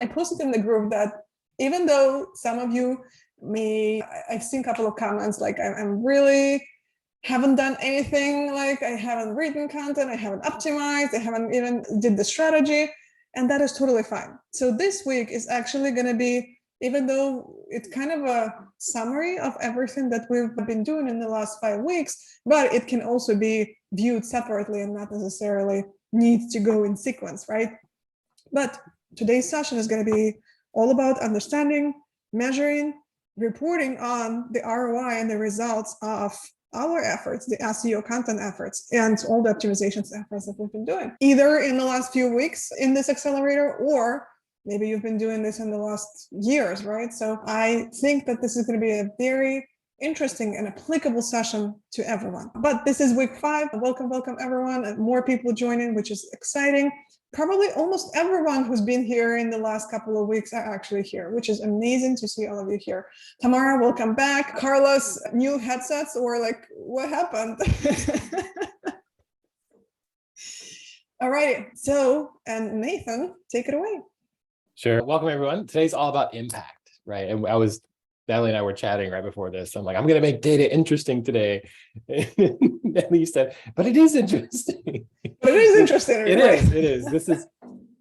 I posted in the group that even though some of you I've seen a couple of comments like I'm really haven't done anything, like I haven't written content, I haven't optimized, I haven't even did the strategy, and that is totally fine. So this week is actually going to be, even though it's kind of a summary of everything that we've been doing in the last 5 weeks, but it can also be viewed separately and not necessarily needs to go in sequence, right? But today's session is going to be all about understanding, measuring, reporting on the ROI and the results of our efforts, the SEO content efforts, and all the optimizations efforts that we've been doing, either in the last few weeks in this accelerator, or maybe you've been doing this in the last years, right? So I think that this is going to be a very interesting and applicable session to everyone. But this is week 5. Welcome everyone, and more people joining, which is exciting. Probably almost everyone who's been here in the last couple of weeks are actually here, which is amazing to see all of you here. Tamara, welcome back. Carlos, new headsets, or like what happened? All right. So, and Nathan, take it away. Sure. Welcome, everyone. Today's all about impact, right? And Natalie and I were chatting right before this. I'm like, I'm going to make data interesting today. And Natalie said, but it is interesting. But it is interesting. It is. It is.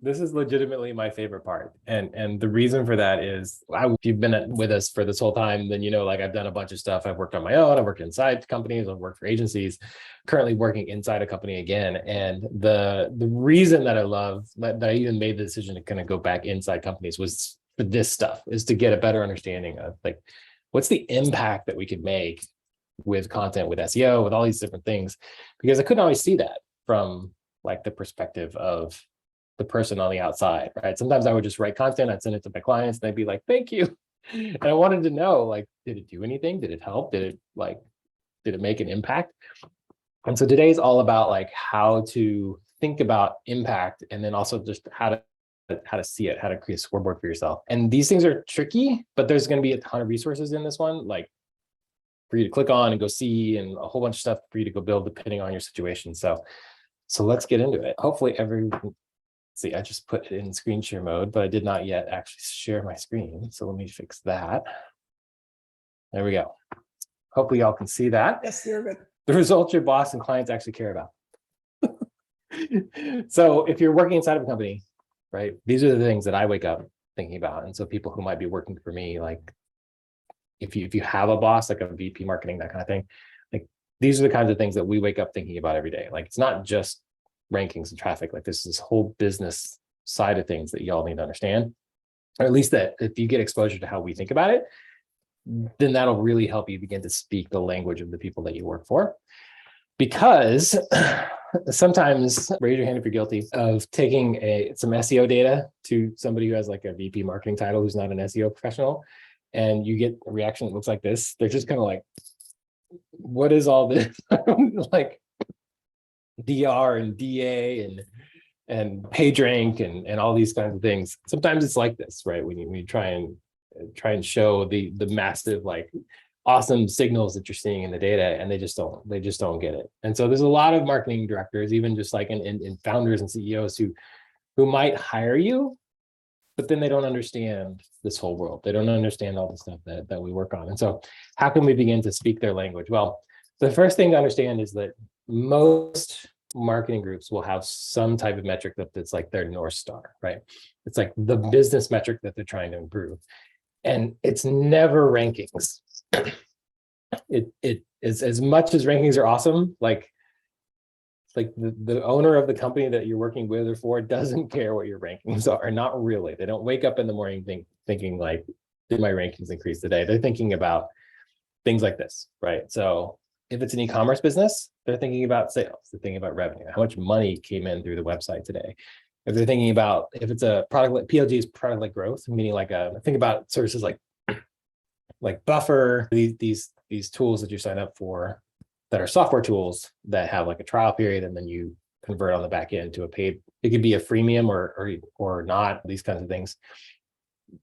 This is legitimately my favorite part. And the reason for that is, if you've been with us for this whole time, then you know, like I've done a bunch of stuff. I've worked on my own. I've worked inside companies. I've worked for agencies, currently working inside a company again. And the reason that I love, that I even made the decision to kind of go back inside companies was for this stuff, is to get a better understanding of like, what's the impact that we could make with content, with SEO, with all these different things, because I couldn't always see that from like the perspective of the person on the outside, right? Sometimes I would just write content, I'd send it to my clients, and they'd be like, thank you. And I wanted to know, like, did it do anything? Did it help? Did it make an impact? And so today's all about like how to think about impact, and then also just how to see it, how to create a scoreboard for yourself. And these things are tricky, but there's going to be a ton of resources in this one, like for you to click on and go see, and a whole bunch of stuff for you to go build depending on your situation. So let's get into it. Hopefully everyone, see, I just put it in screen share mode, but I did not yet actually share my screen. So let me fix that. There we go. Hopefully y'all can see that. Yes, you're good. The results your boss and clients actually care about. So if you're working inside of a company, right, these are the things that I wake up thinking about. And so people who might be working for me, like if you have a boss, like a VP marketing, that kind of thing, like these are the kinds of things that we wake up thinking about every day. Like it's not just rankings and traffic, like this whole business side of things that y'all need to understand, or at least that if you get exposure to how we think about it, then that'll really help you begin to speak the language of the people that you work for. Because sometimes, raise your hand if you're guilty of taking some SEO data to somebody who has like a VP marketing title who's not an SEO professional, and you get a reaction that looks like this. They're just kind of like, what is all this? Like DR and DA and PageRank and all these kinds of things. Sometimes it's like this, right? When you try and show the massive, like, awesome signals that you're seeing in the data, and they just don't get it. And so there's a lot of marketing directors, even just like in founders and CEOs who might hire you, but then they don't understand this whole world. They don't understand all the stuff that we work on. And so how can we begin to speak their language? Well, the first thing to understand is that most marketing groups will have some type of metric that's like their North Star, right? It's like the business metric that they're trying to improve. And it's never rankings. It is, as much as rankings are awesome, like the owner of the company that you're working with or for doesn't care what your rankings are. Not really. They don't wake up in the morning thinking like, did my rankings increase today? They're thinking about things like this, right? So if it's an e-commerce business, they're thinking about sales, they're thinking about revenue, how much money came in through the website today. If they're thinking about, if it's a product like PLG is product like growth, meaning like think about services like Buffer, these tools that you sign up for that are software tools that have like a trial period, and then you convert on the back end to a paid. It could be a freemium or not, these kinds of things.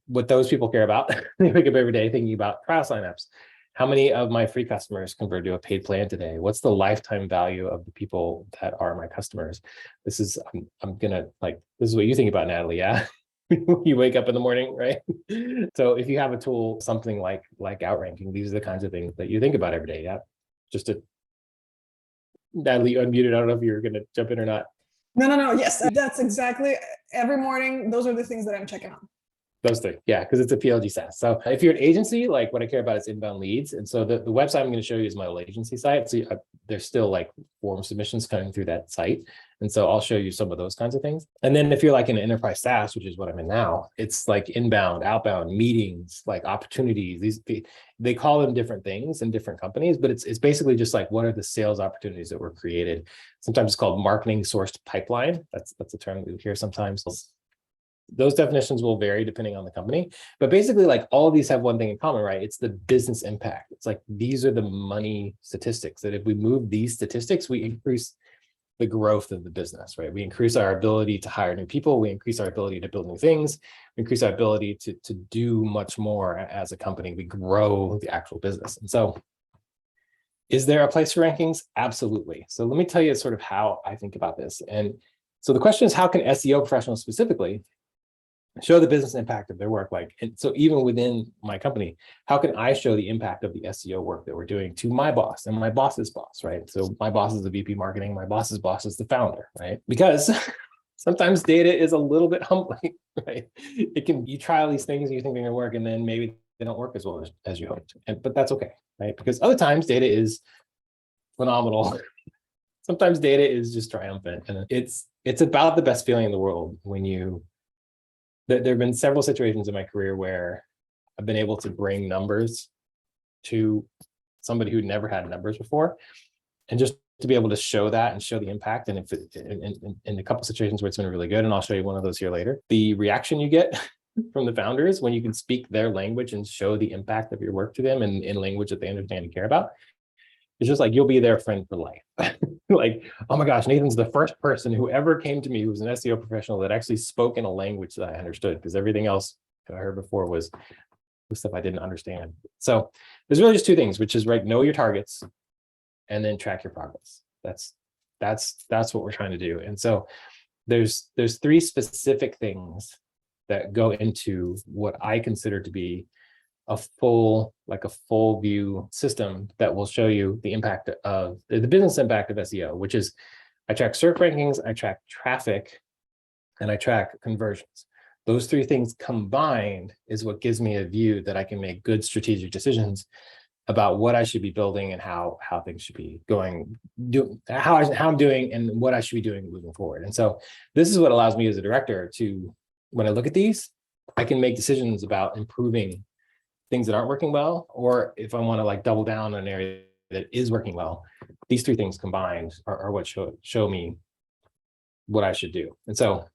What those people care about, they wake up every day thinking about trial signups. How many of my free customers convert to a paid plan today? What's the lifetime value of the people that are my customers? This is, I'm gonna, like, this is what you think about, Natalie, yeah? you wake up in the morning, right? So if you have a tool, something like outranking, these are the kinds of things that you think about every day. Yeah. Just to Natalie, you unmuted. I don't know if you're going to jump in or not. No. Yes, that's exactly every morning. Those are the things that I'm checking on. Those three, yeah, because it's a PLG SaaS. So if you're an agency, like what I care about is inbound leads. And so the website I'm going to show you is my old agency site. So there's still like form submissions coming through that site. And so I'll show you some of those kinds of things. And then if you're like in an enterprise SaaS, which is what I'm in now, it's like inbound, outbound meetings, like opportunities. They call them different things in different companies, but it's basically just like, what are the sales opportunities that were created? Sometimes it's called marketing sourced pipeline. That's a term we hear sometimes. Those definitions will vary depending on the company, but basically like all of these have one thing in common, right? It's the business impact. It's like, these are the money statistics that if we move these statistics, we increase the growth of the business, right? We increase our ability to hire new people. We increase our ability to build new things. We increase our ability to do much more as a company. We grow the actual business. And so is there a place for rankings? Absolutely. So let me tell you sort of how I think about this. And so the question is, how can SEO professionals specifically show the business impact of their work? Like, and so even within my company, how can I show the impact of the SEO work that we're doing to my boss and my boss's boss, right? So my boss is the VP marketing, my boss's boss is the founder, right? Because sometimes data is a little bit humbling, right? You try all these things, you think they're gonna work, and then maybe they don't work as well as you hoped. But that's okay, right? Because other times data is phenomenal. Sometimes data is just triumphant, and it's about the best feeling in the world when there have been several situations in my career where I've been able to bring numbers to somebody who never had numbers before, and just to be able to show that and show the impact. And in a couple of situations where it's been really good, and I'll show you one of those here later, the reaction you get from the founders when you can speak their language and show the impact of your work to them in language that they understand and care about, it's just like, you'll be their friend for life. Like, oh my gosh, Nathan's the first person who ever came to me who was an SEO professional that actually spoke in a language that I understood, because everything else I heard before was stuff I didn't understand. So there's really just two things, which is, right, know your targets and then track your progress. That's what we're trying to do. And so there's three specific things that go into what I consider to be a full view system that will show you the impact of the business impact of SEO, which is, I track search rankings, I track traffic, and I track conversions. Those three things combined is what gives me a view that I can make good strategic decisions about what I should be building and how things should be going, how I'm doing and what I should be doing moving forward. And so this is what allows me as a director to, when I look at these, I can make decisions about improving things that aren't working well, or if I want to like double down on an area that is working well. These three things combined are what show me what I should do. And so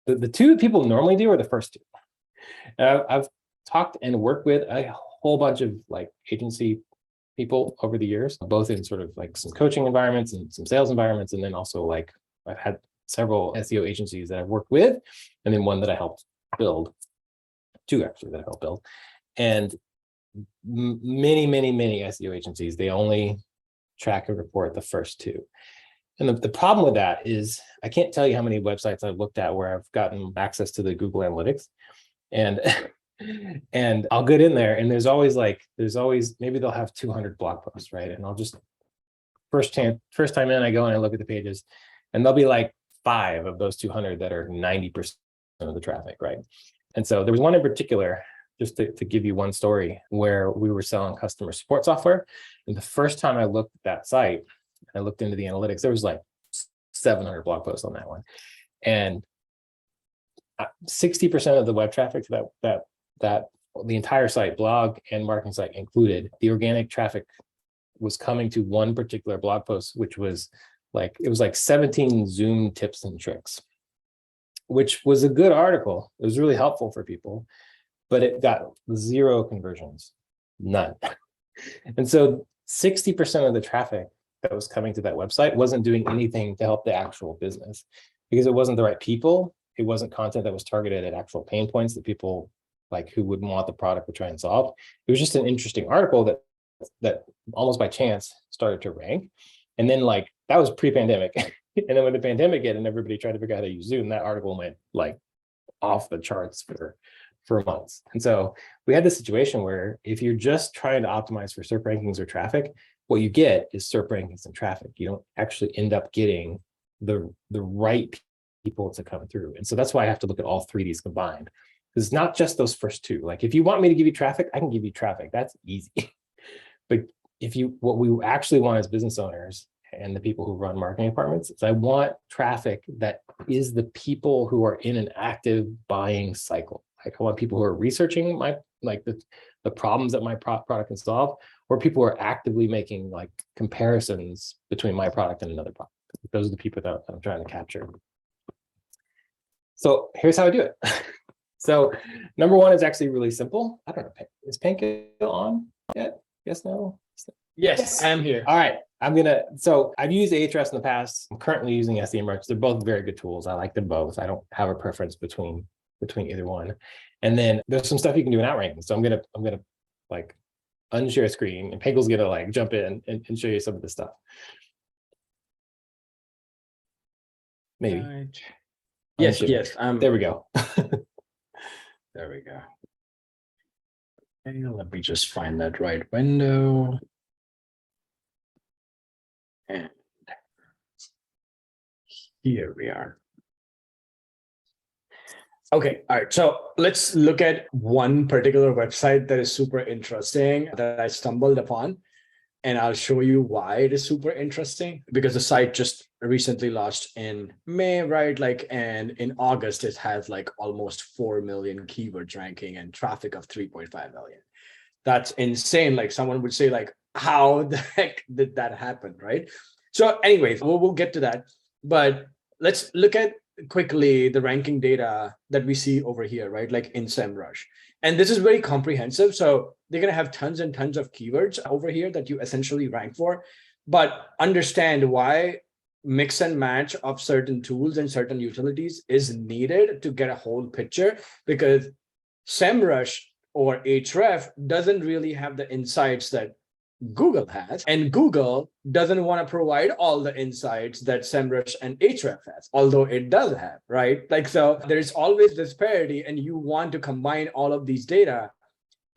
the two people normally do are the first two. I've talked and worked with a whole bunch of like agency people over the years, both in sort of like some coaching environments and some sales environments, and then also like I've had several SEO agencies that I've worked with, and then one that I helped build, two actually that I helped build. And many SEO agencies, they only track and report the first two. And the problem with that is, I can't tell you how many websites I've looked at where I've gotten access to the Google Analytics, and and I'll get in there, and there's always maybe they'll have 200 blog posts, right? And I'll just first time in, I go and I look at the pages, and there'll be like 5 of those 200 that are 90% of the traffic, right? And so there was one in particular, just to give you one story, where we were selling customer support software. And the first time I looked at that site, I looked into the analytics, there was like 700 blog posts on that one. And 60% of the web traffic to that the entire site, blog and marketing site included, the organic traffic was coming to one particular blog post, which was like, it was like 17 Zoom tips and tricks, which was a good article. It was really helpful for people, but it got 0 conversions, none. And so 60% of the traffic that was coming to that website wasn't doing anything to help the actual business, because it wasn't the right people. It wasn't content that was targeted at actual pain points that people like who would want the product to try and solve. It was just an interesting article that almost by chance started to rank. And then like, that was pre-pandemic. And then when the pandemic hit and everybody tried to figure out how to use Zoom, that article went like off the charts for months. And so we had this situation where if you're just trying to optimize for SERP rankings or traffic, what you get is SERP rankings and traffic. You don't actually end up getting the right people to come through. And so that's why I have to look at all three of these combined. It's not just those first two. Like if you want me to give you traffic, I can give you traffic. That's easy. But what we actually want as business owners and the people who run marketing departments is I want traffic that is the people who are in an active buying cycle. Like I want people who are researching the problems that my product can solve, or people who are actively making like comparisons between my product and another product. Those are the people that I'm trying to capture. So here's how I do it. So number one is actually really simple. I don't know, is Panko on yet? Yes, no? Yes, I am here. All right. So I've used Ahrefs in the past. I'm currently using SEMrush. They're both very good tools. I like them both. I don't have a preference between either one. And then there's some stuff you can do in Outranking. So I'm gonna like unshare screen, and Panko's gonna like jump in and show you some of this stuff. Maybe. Right. Yes, there we go. There we go. Okay, let me just find that right window. And here we are. Okay, all right. So let's look at one particular website that is super interesting that I stumbled upon. And I'll show you why it is super interesting, because the site just recently launched in May, right? Like, and in August, it has like almost 4 million keywords ranking and traffic of 3.5 million. That's insane. Like someone would say like, how the heck did that happen, right? So anyways, we'll get to that. But let's look at quickly the ranking data that we see over here, right? Like in SEMrush. And this is very comprehensive. So they're going to have tons and tons of keywords over here that you essentially rank for. But understand why mix and match of certain tools and certain utilities is needed to get a whole picture, because SEMrush or Ahrefs doesn't really have the insights that Google has, and Google doesn't want to provide all the insights that SEMrush and Ahrefs has, although it does have, right? Like, so there's always disparity, and you want to combine all of these data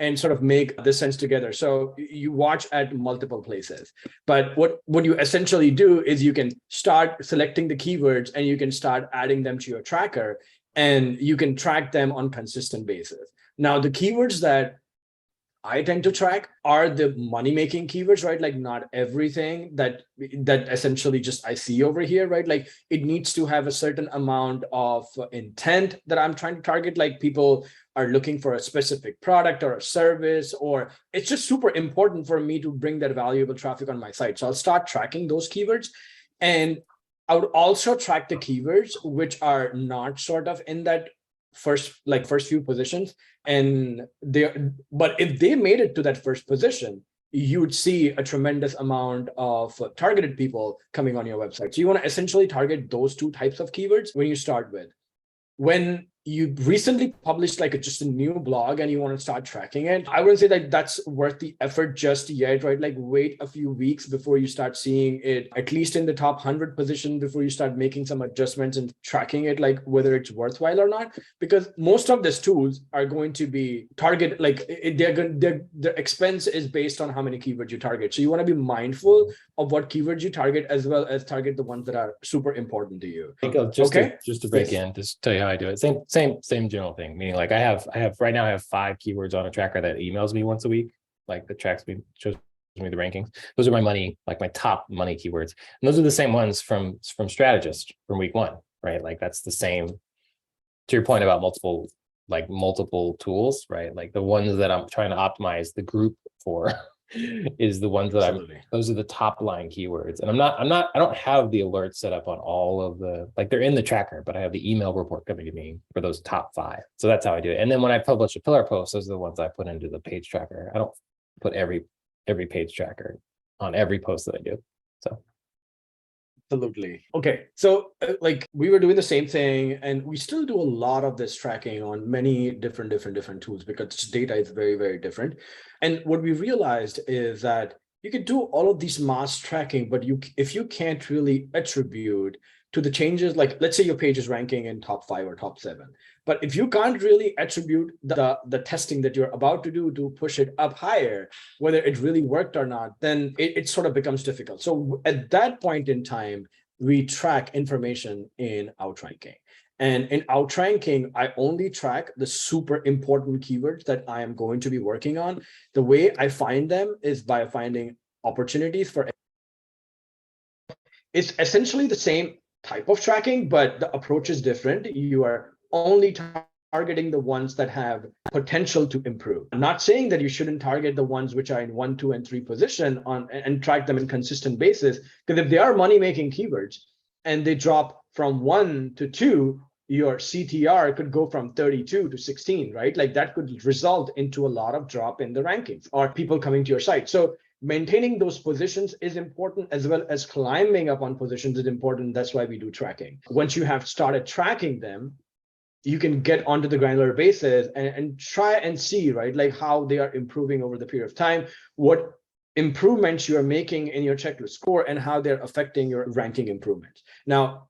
and sort of make the sense together. So you watch at multiple places. But what you essentially do is you can start selecting the keywords and you can start adding them to your tracker, and you can track them on consistent basis. Now, the keywords that I tend to track are the money-making keywords, right? Like not everything that essentially just I see over here, right? Like it needs to have a certain amount of intent that I'm trying to target. Like people are looking for a specific product or a service, or it's just super important for me to bring that valuable traffic on my site. So I'll start tracking those keywords. And I would also track the keywords which are not sort of in that first few positions, but if they made it to that first position, you would see a tremendous amount of targeted people coming on your website. So you want to essentially target those two types of keywords when you start with. When you recently published like just a new blog and you want to start tracking it, I wouldn't say that that's worth the effort just yet, right? Like wait a few weeks before you start seeing it at least in the top 100 position before you start making some adjustments and tracking it, like whether it's worthwhile or not. Because most of these tools are going to be target, like their expense is based on how many keywords you target. So you want to be mindful of what keywords you target, as well as target the ones that are super important to you. Just to break in, just tell you how I do it. Same general thing. Meaning, like I have right now I have 5 keywords on a tracker that emails me once a week, like that tracks me, shows me the rankings. Those are my money, like my top money keywords, and those are the same ones from Strategist from week 1, right? Like that's the same. To your point about multiple tools, right? Like the ones that I'm trying to optimize the group for is the ones that those are the top line keywords. And I don't have the alerts set up on all of the, like they're in the tracker, but I have the email report coming to me for those top 5. So that's how I do it. And then when I publish a pillar post, those are the ones I put into the page tracker. I don't put every page tracker on every post that I do. So absolutely. Okay. So like we were doing the same thing, and we still do a lot of this tracking on many different tools, because data is very, very different. And what we realized is that you can do all of these mass tracking, but if you can't really attribute to the changes. Like, let's say your page is ranking in top 5 or top 7, but if you can't really attribute the testing that you're about to do to push it up higher, whether it really worked or not, then it sort of becomes difficult. So at that point in time, we track information in outranking. And in outranking, I only track the super important keywords that I am going to be working on. The way I find them is by finding opportunities for. It's essentially the same type of tracking, but the approach is different. You are only targeting the ones that have potential to improve. I'm not saying that you shouldn't target the ones which are in 1, 2, and 3 position on and track them in consistent basis. Because if they are money-making keywords and they drop from 1 to 2, your CTR could go from 32 to 16, right? Like that could result into a lot of drop in the rankings or people coming to your site. So maintaining those positions is important, as well as climbing up on positions is important. That's why we do tracking. Once you have started tracking them, you can get onto the granular basis and try and see, right, like how they are improving over the period of time, what improvements you are making in your checklist score, and how they're affecting your ranking improvements. Now,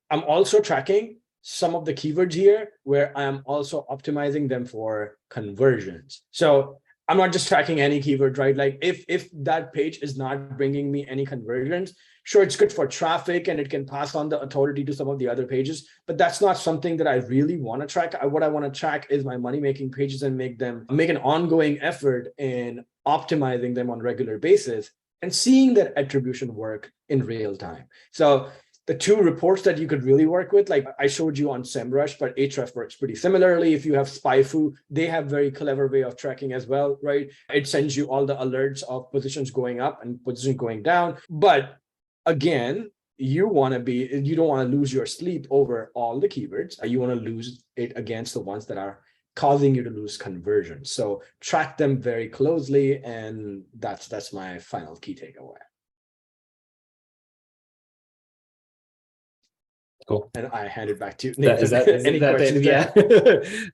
I'm also tracking some of the keywords here where I am also optimizing them for conversions. So I'm not just tracking any keyword, right? Like if that page is not bringing me any conversions, sure, it's good for traffic and it can pass on the authority to some of the other pages, but that's not something that I really want to track. What I want to track is my money-making pages and make an ongoing effort in optimizing them on a regular basis and seeing that attribution work in real time. So the 2 reports that you could really work with, like I showed you on SEMrush, but Ahrefs works pretty similarly. If you have SpyFu, they have very clever way of tracking as well, right? It sends you all the alerts of positions going up and positions going down. But again, you don't want to lose your sleep over all the keywords. You want to lose it against the ones that are causing you to lose conversion. So track them very closely, and that's my final key takeaway. Cool. And I hand it back to you. Is that Any questions? Yeah.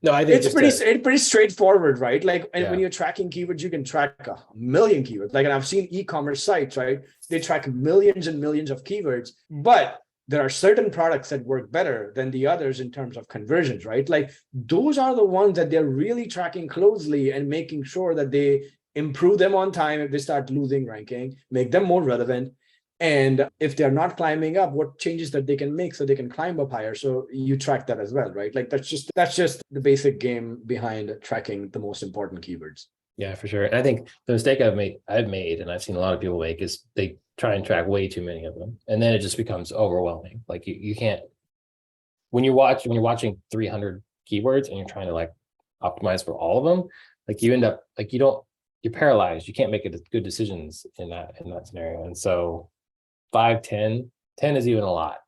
No, I think it's pretty straightforward, right? Like, and when Yeah. you're tracking keywords, you can track 1 million keywords. Like, and I've seen e-commerce sites, right? They track millions and millions of keywords, but there are certain products that work better than the others in terms of conversions, right? Like, those are the ones that they're really tracking closely and making sure that they improve them on time if they start losing ranking, make them more relevant. And if they're not climbing up, what changes that they can make so they can climb up higher? So you track that as well, right? Like that's just the basic game behind tracking the most important keywords. Yeah, for sure. And I think the mistake I've made, and I've seen a lot of people make, is they try and track way too many of them, and then it just becomes overwhelming. Like you can't, when you're watching 300 keywords and you're trying to like optimize for all of them, like you end up like you're paralyzed. You can't make good decisions in that scenario. And so 5, 10 is even a lot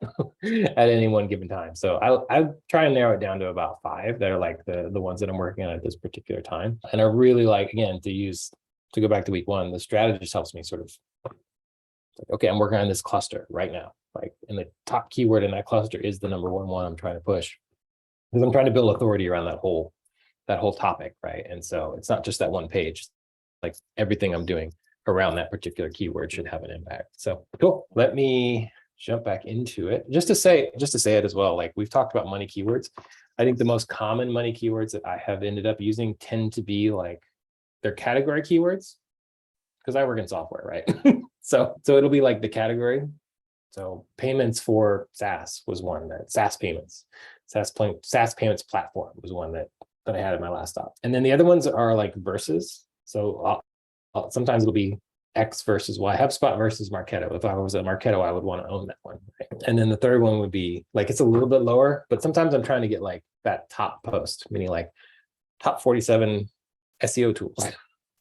at any one given time. So I try and narrow it down to about 5 that are like the ones that I'm working on at this particular time. And I really like, again, to go back to week 1, the strategist helps me sort of like, okay, I'm working on this cluster right now. Like, and the top keyword in that cluster is the number one I'm trying to push, because I'm trying to build authority around that whole topic, right? And so it's not just that one page. Like everything I'm doing around that particular keyword should have an impact. So cool. Let me jump back into it. Just to say it as well, like we've talked about money keywords. I think the most common money keywords that I have ended up using tend to be like they're category keywords, because I work in software, right? So it'll be like the category. So payments for SaaS was one, that SaaS payments, SaaS payments platform was one that I had at my last stop. And then the other ones are like versus. So sometimes it'll be X versus Y, HubSpot versus Marketo. If I was at Marketo, I would want to own that one. Right? And then the third one would be like, it's a little bit lower, but sometimes I'm trying to get like that top post, meaning like top 47 SEO tools,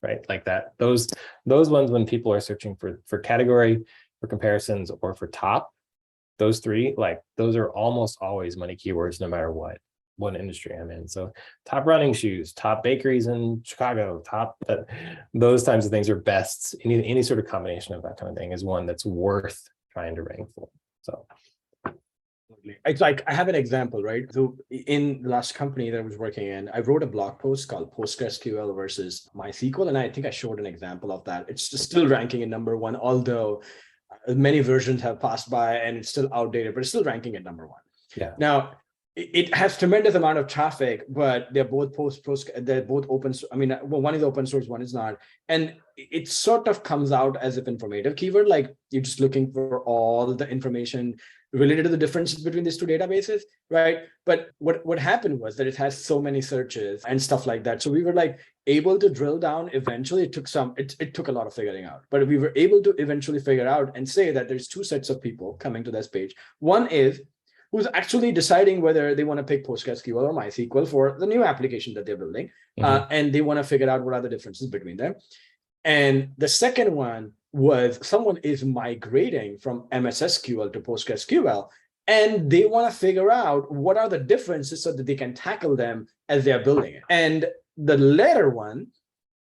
right? Like that. Those ones when people are searching for category, for comparisons, or for top, those 3, like those are almost always money keywords, no matter what industry I'm in. So top running shoes, top bakeries in Chicago, top those types of things are best. Any sort of combination of that kind of thing is one that's worth trying to rank for. So it's like I have an example, right? So in the last company that I was working in, I wrote a blog post called PostgreSQL versus MySQL, and I think I showed an example of that. It's still ranking in number 1, although Many versions have passed by and it's still outdated, but it's still ranking at number one. Yeah. Now, it has tremendous amount of traffic, but they're both they're both open. I mean, one is open source, one is not. And it sort of comes out as if informative keyword, like you're just looking for all the information related to the differences between these two databases, right? But what happened was that it has so many searches and stuff like that. So we were like able to drill down eventually. It took a lot of figuring out, but we were able to eventually figure out and say that there's two sets of people coming to this page. One is who's actually deciding whether they want to pick PostgreSQL or MySQL for the new application that they're building. And they want to figure out what are the differences between them. And the second one was someone is migrating from MS SQL to PostgreSQL, and they want to figure out what are the differences so that they can tackle them as they're building it. And the latter one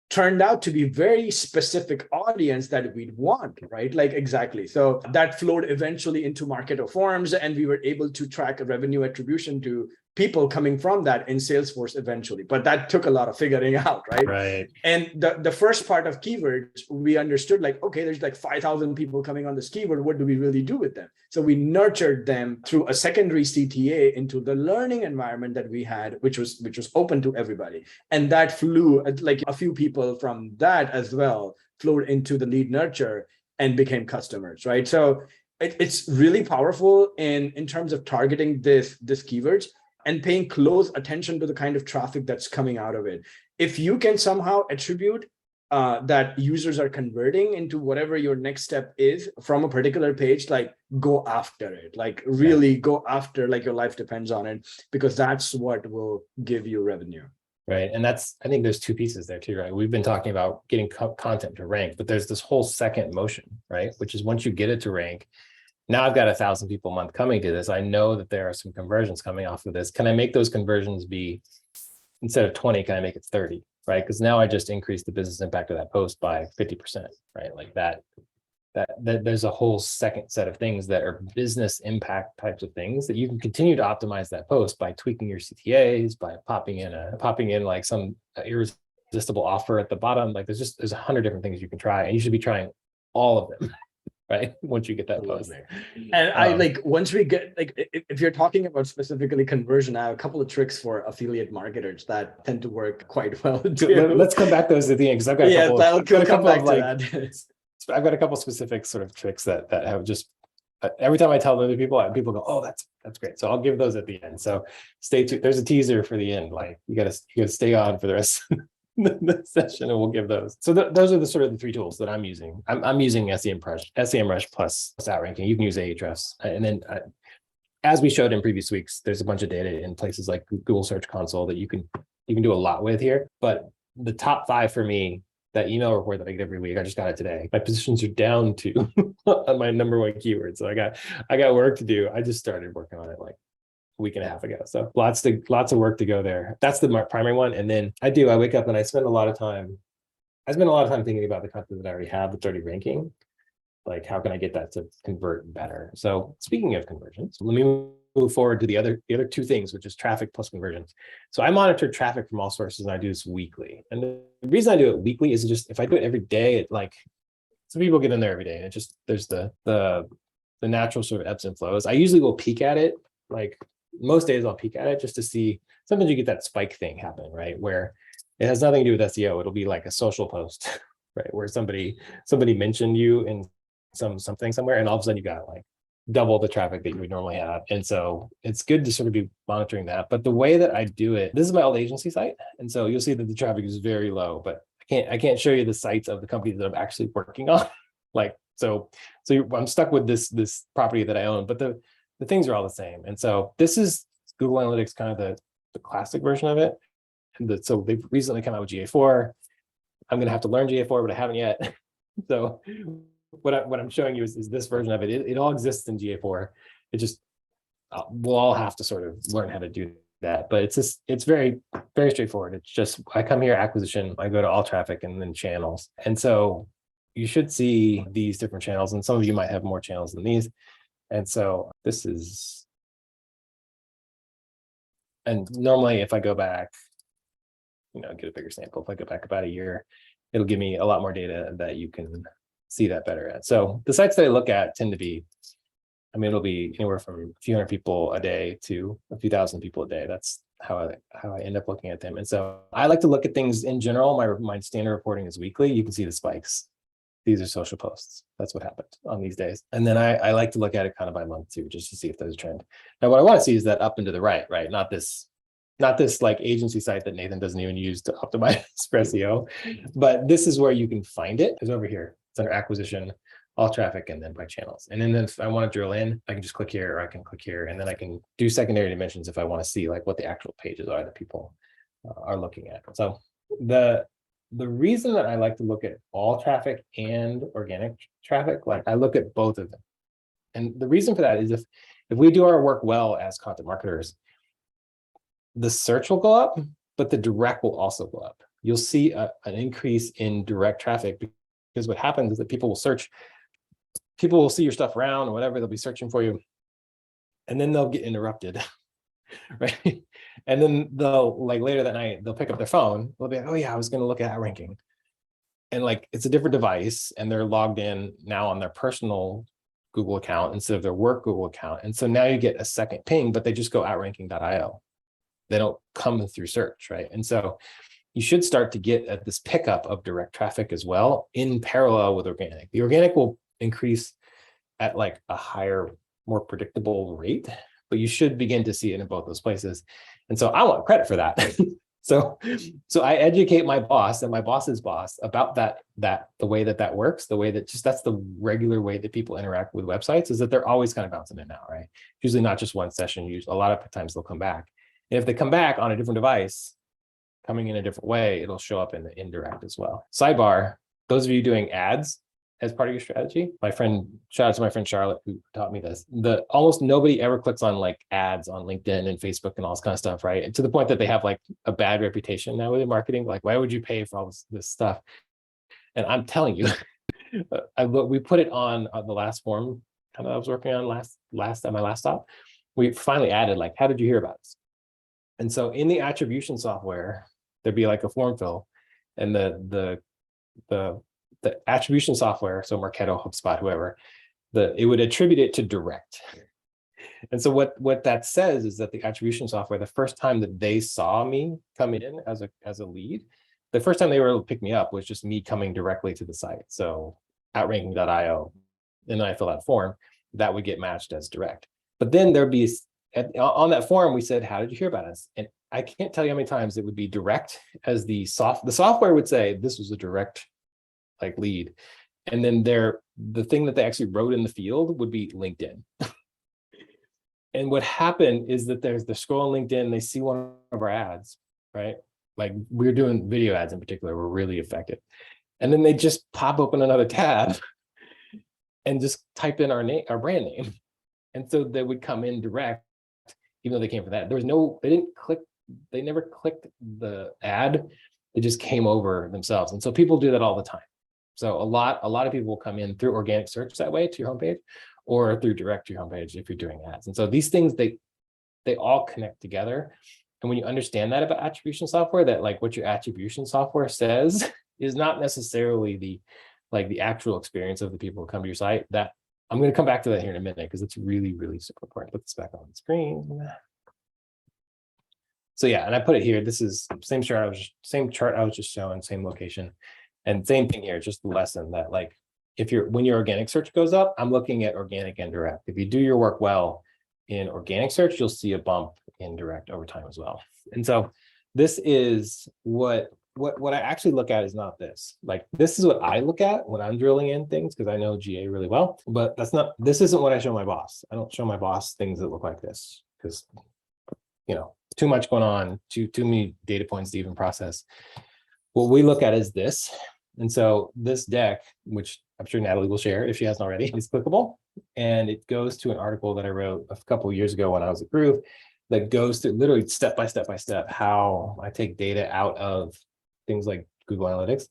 turned out to be very specific audience that we'd want, right? Like exactly. So that flowed eventually into Marketo forms, and we were able to track a revenue attribution to people coming from that in Salesforce eventually. But that took a lot of figuring out, right? Right. And the first part of keywords, we understood like, okay, there's like 5,000 people coming on this keyword. What do we really do with them? So we nurtured them through a secondary CTA into the learning environment that we had, which was open to everybody. And that flew, like a few people from that as well flowed into the lead nurture and became customers, right? So it's really powerful in terms of targeting this keywords and paying close attention to the kind of traffic that's coming out of it. If you can somehow attribute that users are converting into whatever your next step is from a particular page, like go after it, like really go after, like your life depends on it, because that's what will give you revenue. Right. And I think there's two pieces there too, right? We've been talking about getting content to rank, but there's this whole second motion, right? Which is once you get it to rank, now I've got 1,000 people a month coming to this. I know that there are some conversions coming off of this. Can I make those conversions be, instead of 20, can I make it 30, right? Because now I just increased the business impact of that post by 50%, right? Like that there's a whole second set of things that are business impact types of things that you can continue to optimize that post by tweaking your CTAs, by popping in like some irresistible offer at the bottom. Like there's 100 different things you can try, and you should be trying all of them. Right, once you get that post. And I like, once we get, like, if you're talking about specifically conversion, I have a couple of tricks for affiliate marketers that tend to work quite well too. Let's come back to those at the end, because I've got a couple of specific sort of tricks that have just every time I tell other people go, oh, that's great. So I'll give those at the end. So stay tuned. There's a teaser for the end. Like you gotta stay on for the rest of the session, and we'll give those. So those are the sort of the three tools that I'm using. I'm using SEMrush plus outranking. You can use Ahrefs, and then as we showed in previous weeks, there's a bunch of data in places like Google Search Console that you can do a lot with here. But the top 5 for me, that email report that I get every week, I just got it today. My positions are down to on my number 1 keyword. So I got work to do. I just started working on it like week and a half ago. So lots of work to go there. That's the primary one. And then I wake up and I spend a lot of time thinking about the content that I already have that's already ranking. Like, how can I get that to convert better? So speaking of conversions, let me move forward to the other 2 things, which is traffic plus conversions. So I monitor traffic from all sources, and I do this weekly. And the reason I do it weekly is just, if I do it every day, it like, some people get in there every day, and it just, there's the natural sort of ebbs and flows. I usually will peek at it, like most days I'll peek at it just to see. Sometimes you get that spike thing happen, right? Where it has nothing to do with SEO. It'll be like a social post, right? Where somebody mentioned you in something somewhere, and all of a sudden you got like double the traffic that you would normally have. And so it's good to sort of be monitoring that. But the way that I do it, this is my old agency site. And so you'll see that the traffic is very low, but I can't show you the sites of the companies that I'm actually working on. Like, so I'm stuck with this property that I own, but the things are all the same. And so this is Google Analytics, kind of the classic version of it. And so they've recently come out with GA4. I'm going to have to learn GA4, but I haven't yet. So what I'm showing you is this version of it. It all exists in GA4. It just, we'll all have to sort of learn how to do that. But it's very, very straightforward. It's just, I come here, acquisition, I go to all traffic and then channels. And so you should see these different channels, and some of you might have more channels than these. And so this is, and normally if I go back, get a bigger sample, if I go back about a year, it'll give me a lot more data that you can see that better at. So the sites that I look at tend to be, I mean, it'll be anywhere from a few hundred people a day to a few thousand people a day. That's how I end up looking at them. And so I like to look at things in general. My standard reporting is weekly. You can see the spikes. These are social posts. That's what happened on these days. And then I like to look at it kind of by month too, just to see if there's a trend. Now, what I want to see is that up and to the right, not this like agency site that Nathan doesn't even use to optimize for SEO, but this is where you can find it. It's over here. It's under acquisition, all traffic, and then by channels. And then if I want to drill in, I can just click here, or I can click here, and then I can do secondary dimensions if I want to see like what the actual pages are that people are looking at. So the reason that I like to look at all traffic and organic traffic, like I look at both of them. And the reason for that is if we do our work well as content marketers, the search will go up, but the direct will also go up. You'll see an increase in direct traffic because what happens is that people will see your stuff around or whatever, they'll be searching for you, and then they'll get interrupted. Right. And then they'll like later that night, they'll pick up their phone. They'll be like, oh yeah, I was going to look at ranking. And like, it's a different device and they're logged in now on their personal Google account instead of their work Google account. And so now you get a second ping, but they just go outranking.io. They don't come through search. Right. And so you should start to get at this pickup of direct traffic as well in parallel with organic. The organic will increase at like a higher, more predictable rate, but you should begin to see it in both those places. And so I want credit for that. So I educate my boss and my boss's boss about that the way that works, the way that that's the regular way that people interact with websites, is that they're always kind of bouncing in and out, right? Usually not just one session. Usually a lot of times they'll come back. And if they come back on a different device, coming in a different way, it'll show up in the indirect as well. Sidebar, those of you doing ads as part of your strategy, shout out to my friend Charlotte who taught me this, almost nobody ever clicks on like ads on LinkedIn and Facebook and all this kind of stuff, right? And to the point that they have like a bad reputation now with marketing. Like, why would you pay for all this stuff? And I'm telling you, we put it on the last form kind of I was working on last at my last stop. We finally added like, how did you hear about us? And so in the attribution software, there'd be like a form fill, and the attribution software, so Marketo, HubSpot, whoever, it would attribute it to direct. And so what that says is that the attribution software, the first time that they saw me come in as a lead, the first time they were able to pick me up was just me coming directly to the site. So outranking.io, and then I fill out a form that would get matched as direct. But then there'd be on that form, we said, how did you hear about us? And I can't tell you how many times it would be direct as the software would say, this was a direct like lead. And then the thing that they actually wrote in the field would be LinkedIn. And what happened is that they're scrolling LinkedIn, they see one of our ads, right? Like we're doing video ads in particular, we're really effective. And then they just pop open another tab and just type in our brand name. And so they would come in direct, even though they came for that. They never clicked the ad. They just came over themselves. And so people do that all the time. So a lot of people will come in through organic search that way to your homepage, or through direct to your homepage if you're doing ads. And so these things, they all connect together. And when you understand that about attribution software, that like what your attribution software says is not necessarily the actual experience of the people who come to your site. That I'm going to come back to that here in a minute because it's really, really super important. Put this back on the screen. So yeah, and I put it here. This is same chart I was just showing, same location. And same thing here, just the lesson that like, when your organic search goes up, I'm looking at organic and direct. If you do your work well in organic search, you'll see a bump in direct over time as well. And so this is what I actually look at is not this. Like, this is what I look at when I'm drilling in things, because I know GA really well, but this isn't what I show my boss. I don't show my boss things that look like this because, too much going on, too many data points to even process. What we look at is this. And so this deck, which I'm sure Natalie will share if she hasn't already, is clickable. And it goes to an article that I wrote a couple of years ago when I was at Groove that goes through literally step by step how I take data out of things like Google Analytics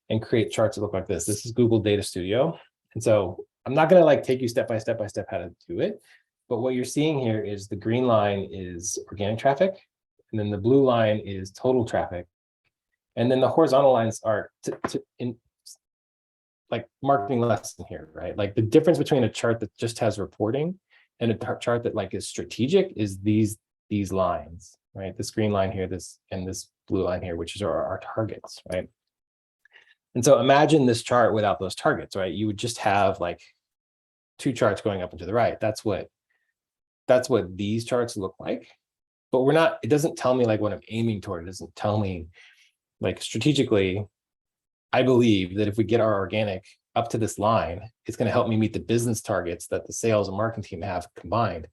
and create charts that look like this. This is Google Data Studio. And so I'm not going to take you step by step how to do it. But what you're seeing here is the green line is organic traffic. And then the blue line is total traffic. And then the horizontal lines are like marketing lesson here, right? Like the difference between a chart that just has reporting and a chart that like is strategic is these lines, right? This green line here, this and this blue line here, which is our targets, right? And so imagine this chart without those targets, right? You would just have like two charts going up and to the right. That's what these charts look like. But we're not, it doesn't tell me like what I'm aiming toward. It doesn't tell me like strategically, I believe that if we get our organic up to this line, it's going to help me meet the business targets that the sales and marketing team have combined.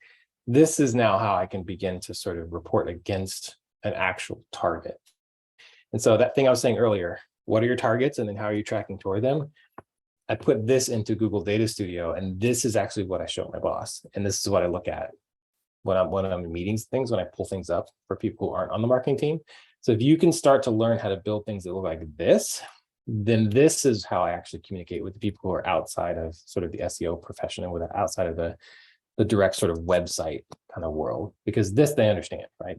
This is now how I can begin to sort of report against an actual target. And so that thing I was saying earlier, what are your targets and then how are you tracking toward them? I put this into Google Data Studio, and this is actually what I show my boss. And this is what I look at when I'm in meetings, things, when I pull things up for people who aren't on the marketing team. So if you can start to learn how to build things that look like this, then this is how I actually communicate with the people who are outside of sort of the SEO profession and with outside of the direct sort of website kind of world, because this they understand, right?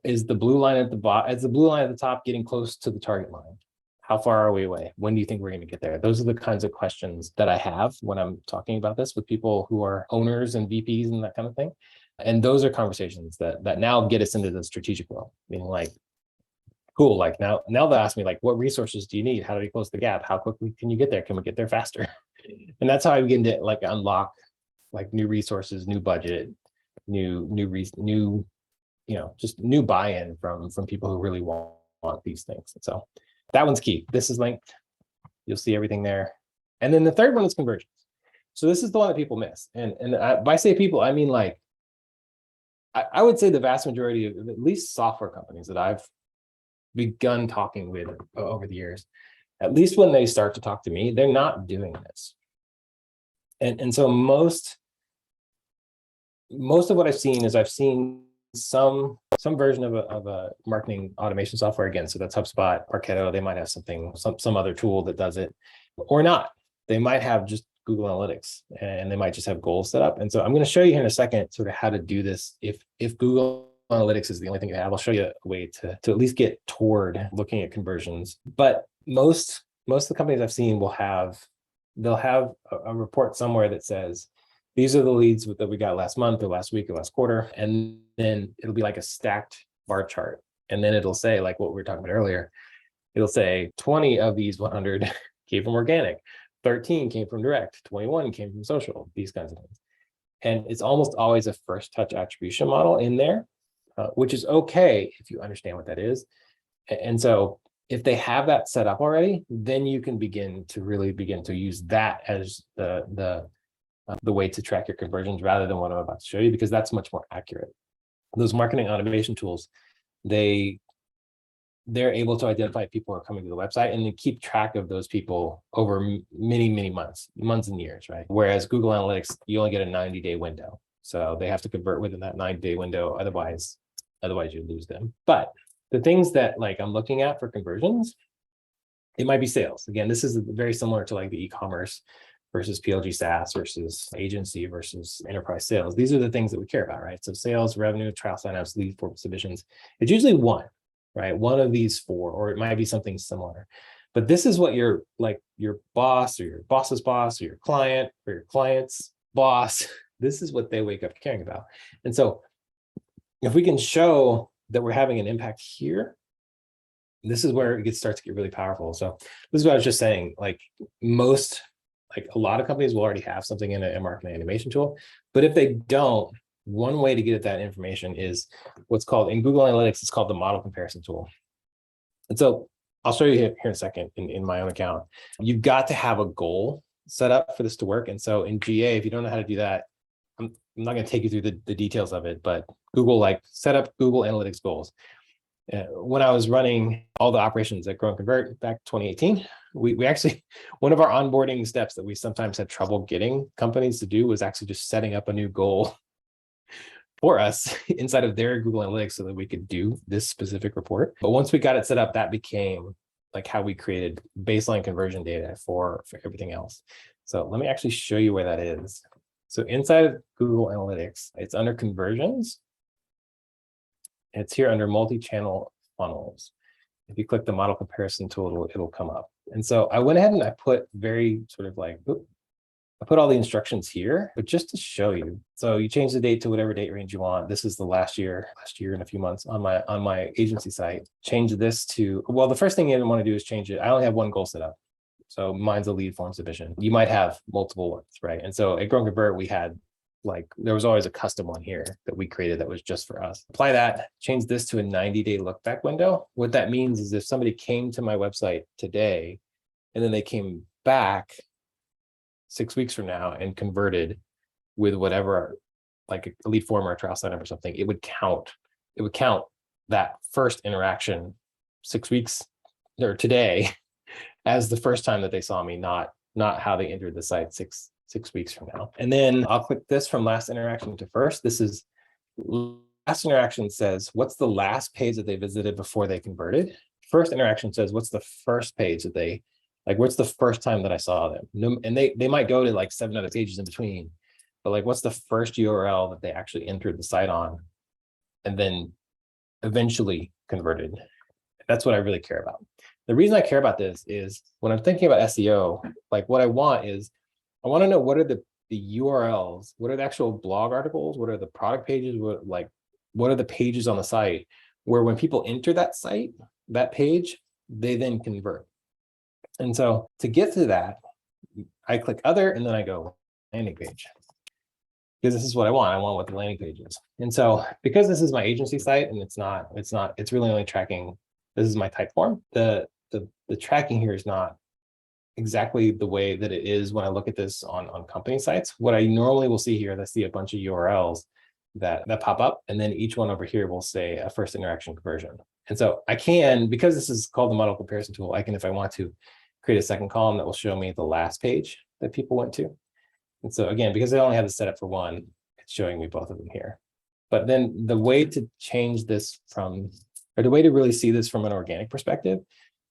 Is the blue line at the bottom, is the blue line at the top getting close to the target line? How far are we away? When do you think we're going to get there? Those are the kinds of questions that I have when I'm talking about this with people who are owners and VPs and that kind of thing. And those are conversations that now get us into the strategic world, meaning like, cool, like now they'll ask me like, what resources do you need? How do we close the gap? How quickly can you get there? Can we get there faster? And that's how I begin to like unlock like new resources, new budget, new just new buy-in from people who really want these things. And so that one's key. This is linked. You'll see everything there. And then the third one is conversions. So this is the one that people miss. And by say people, I mean like, I would say the vast majority of at least software companies that I've begun talking with over the years, at least when they start to talk to me, they're not doing this. And so most of what I've seen is some version of a marketing automation software. Again, so that's HubSpot, Marketo. They might have some other tool that does it, or not. They might have just Google Analytics, and they might just have goals set up. And so I'm going to show you here in a second sort of how to do this. If Google Analytics is the only thing you have, I'll show you a way to at least get toward looking at conversions. But most of the companies I've seen they'll have a report somewhere that says, these are the leads that we got last month or last week or last quarter. And then it'll be like a stacked bar chart. And then it'll say, like what we were talking about earlier, it'll say 20 of these 100 came from organic, 13 came from direct, 21 came from social, these kinds of things. And it's almost always a first touch attribution model in there, which is okay if you understand what that is. And so if they have that set up already, then you can begin to use that as the way to track your conversions rather than what I'm about to show you, because that's much more accurate. Those marketing automation tools, they're able to identify people who are coming to the website and then keep track of those people over many months and years, right? Whereas Google Analytics, you only get a 90-day window. So they have to convert within that 90-day window. Otherwise you lose them. But the things that like I'm looking at for conversions, it might be sales. Again, this is very similar to like the e-commerce versus PLG SaaS versus agency versus enterprise sales. These are the things that we care about, right? So sales, revenue, trial signups, lead form submissions. It's usually one, right? One of these four, or it might be something similar. But this is what your boss or your boss's boss or your client or your client's boss, this is what they wake up caring about. And so if we can show that we're having an impact here, this is where it starts to get really powerful. So this is what I was just saying, like a lot of companies will already have something in a marketing automation tool, but if they don't, one way to get at that information is what's called in Google Analytics, it's called the model comparison tool. And so I'll show you here in a second in my own account. You've got to have a goal set up for this to work. And so in GA, if you don't know how to do that, I'm not going to take you through the details of it, but set up Google Analytics goals. When I was running all the operations at Grow and Convert back 2018, we actually, one of our onboarding steps that we sometimes had trouble getting companies to do was actually just setting up a new goal for us inside of their Google Analytics so that we could do this specific report. But once we got it set up, that became like how we created baseline conversion data for everything else. So let me actually show you where that is. So inside of Google Analytics, it's under conversions. It's here under multi-channel funnels. If you click the model comparison tool, it'll come up. And so I went ahead and I put very sort of like, I put all the instructions here, but just to show you. So you change the date to whatever date range you want. This is the last year and a few months on my agency site. Change this to, well, the first thing you want to do is change it. I only have one goal set up. So mine's a lead form submission. You might have multiple ones, right? And so at Grow and Convert, we had there was always a custom one here that we created that was just for us. Apply that, change this to a 90-day look back window. What that means is if somebody came to my website today and then they came back 6 weeks from now and converted with whatever, like a lead form or a trial sign up or something, it would count that first interaction 6 weeks or today as the first time that they saw me, not how they entered the site six weeks from now. And then I'll click this from last interaction to first. This is last interaction says, what's the last page that they visited before they converted? First interaction says, what's the first page that they, like, what's the first time that I saw them? And they might go to like 7 other pages in between, but like, what's the first URL that they actually entered the site on and then eventually converted? That's what I really care about. The reason I care about this is when I'm thinking about SEO, like what I want is, I want to know what are the URLs, what are the actual blog articles, what are the product pages, what are the pages on the site where when people enter that site, that page, they then convert. And so to get to that, I click other and then I go landing page. Because this is what I want. I want what the landing page is. And so because this is my agency site and it's really only tracking, this is my type form. The tracking here is not exactly the way that it is when I look at this on company sites. What I normally will see here is I see a bunch of URLs that pop up, and then each one over here will say a first interaction conversion. And so I can, because this is called the model comparison tool, I can, if I want to, create a second column that will show me the last page that people went to. And so again, because I only have the setup for one, it's showing me both of them here. But then the way to change this from, or the way to really see this from an organic perspective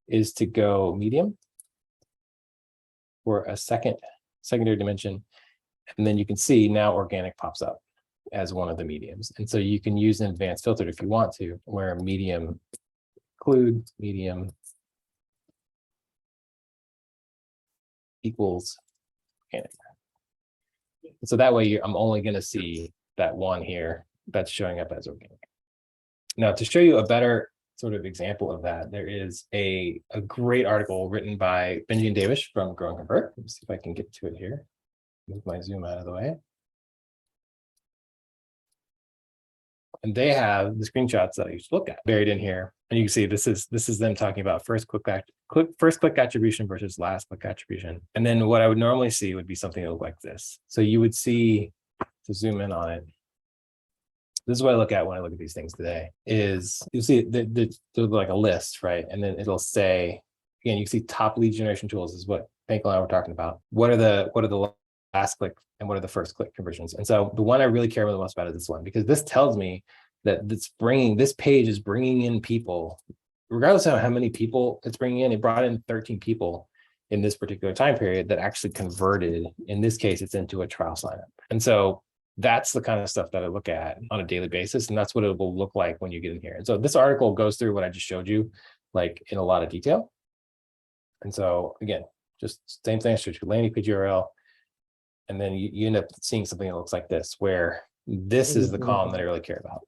is to go medium for a secondary dimension. And then you can see now organic pops up as one of the mediums. And so you can use an advanced filter if you want to, where medium include medium equals organic. So that way I'm only going to see that one here that's showing up as organic. Now, to show you a better sort of example of that, there is a great article written by Benji and Davish from Grow and Convert. Let me see if I can get to it here. Move my zoom out of the way. And they have the screenshots that I used to look at buried in here. And you can see this is them talking about first click attribution versus last click attribution. And then what I would normally see would be something that looked like this. So you would see, to zoom in on it, this is what I look at when I look at these things today, is you'll see there's like a list, right? And then it'll say, again, you see top lead generation tools is what Panko and I were talking about. What are the last click and what are the first click conversions? And so the one I really care the most about is this one, because this tells me that this page is bringing in people, regardless of how many people it's bringing in. It brought in 13 people in this particular time period that actually converted. In this case, it's into a trial sign up. And so that's the kind of stuff that I look at on a daily basis. And that's what it will look like when you get in here. And so this article goes through what I just showed you, like in a lot of detail. And so again, just same thing, I showed you landing page URL. And then you end up seeing something that looks like this, where this is the column that I really care about.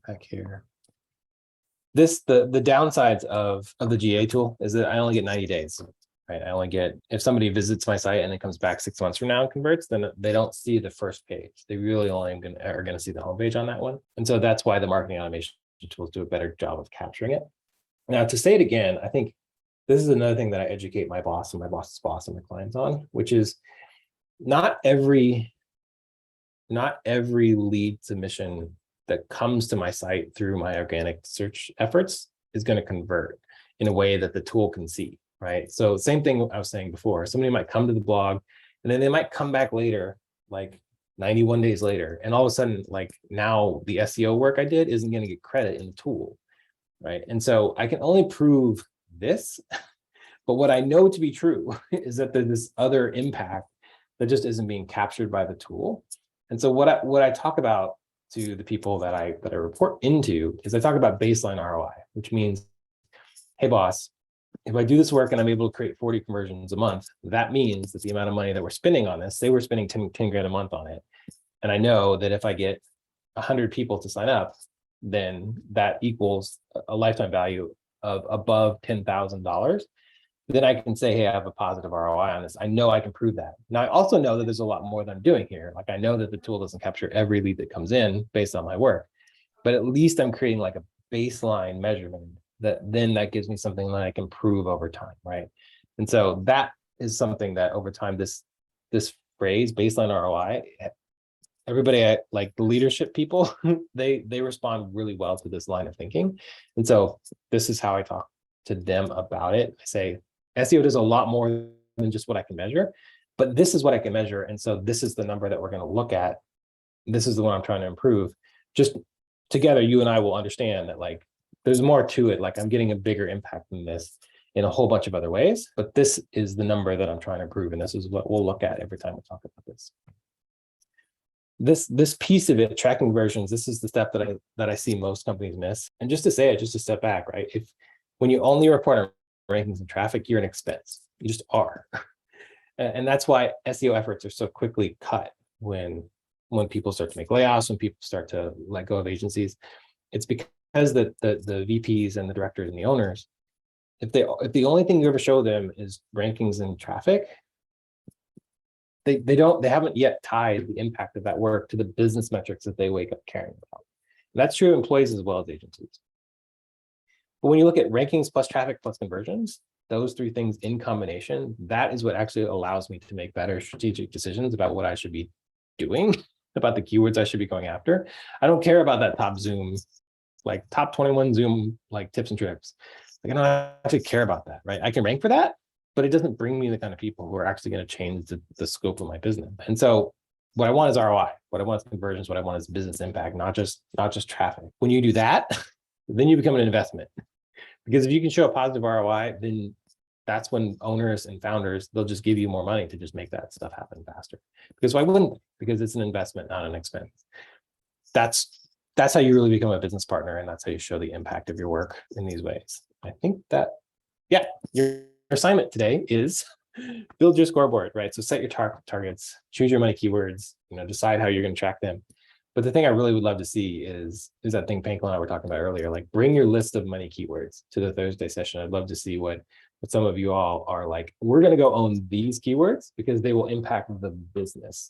Back here. The downsides of the GA tool is that I only get 90 days, right? I only get, if somebody visits my site and then comes back 6 months from now and converts, then they don't see the first page. They really only are going to see the homepage on that one. And so that's why the marketing automation tools do a better job of capturing it. Now, to say it again, I think this is another thing that I educate my boss and my boss's boss and my clients on, which is not every lead submission that comes to my site through my organic search efforts is going to convert in a way that the tool can see, right? So same thing I was saying before, somebody might come to the blog and then they might come back later, like 91 days later, and all of a sudden, like now the SEO work I did isn't going to get credit in the tool, right? And so I can only prove this, but what I know to be true is that there's this other impact that just isn't being captured by the tool. And so what I talk about to the people that I report into is I talk about baseline ROI, which means, hey boss, if I do this work and I'm able to create 40 conversions a month, that means that the amount of money that we're spending on this, say we're spending 10 grand a month on it. And I know that if I get 100 people to sign up, then that equals a lifetime value of above $10,000. Then I can say, hey, I have a positive ROI on this. I know I can prove that. Now, I also know that there's a lot more that I'm doing here. Like I know that the tool doesn't capture every lead that comes in based on my work, but at least I'm creating like a baseline measurement that gives me something that I can prove over time, right? And so that is something that over time, this phrase, baseline ROI, everybody, like the leadership people, they respond really well to this line of thinking. And so this is how I talk to them about it. I say, SEO does a lot more than just what I can measure, but this is what I can measure. And so this is the number that we're going to look at. This is the one I'm trying to improve. Just together, you and I will understand that like, there's more to it. Like I'm getting a bigger impact than this in a whole bunch of other ways, but this is the number that I'm trying to improve. And this is what we'll look at every time we talk about this. This piece of it, tracking conversions, this is the step that I see most companies miss. And just to say it, just to step back, right? When you only report on rankings and traffic, you're an expense. You just are. And that's why SEO efforts are so quickly cut when people start to make layoffs, when people start to let go of agencies. It's because the VPs and the directors and the owners, if the only thing you ever show them is rankings and traffic, they haven't yet tied the impact of that work to the business metrics that they wake up caring about. And that's true of employees as well as agencies. But when you look at rankings plus traffic plus conversions, those three things in combination, that is what actually allows me to make better strategic decisions about what I should be doing, about the keywords I should be going after. I don't care about that top Zoom, like top 21 Zoom, like tips and tricks. Like I don't actually care about that, right? I can rank for that, but it doesn't bring me the kind of people who are actually going to change the scope of my business. And so what I want is ROI. What I want is conversions. What I want is business impact, not just traffic. When you do that, then you become an investment. Because if you can show a positive ROI, then that's when owners and founders, they'll just give you more money to just make that stuff happen faster. Because why wouldn't they? Because it's an investment, not an expense. That's how you really become a business partner, and that's how you show the impact of your work in these ways. I think that, yeah, your assignment today is build your scoreboard, right? So set your targets, choose your money keywords, decide how you're going to track them. But the thing I really would love to see is that thing Pankle and I were talking about earlier, like bring your list of money keywords to the Thursday session. I'd love to see what some of you all are like. We're going to go own these keywords because they will impact the business.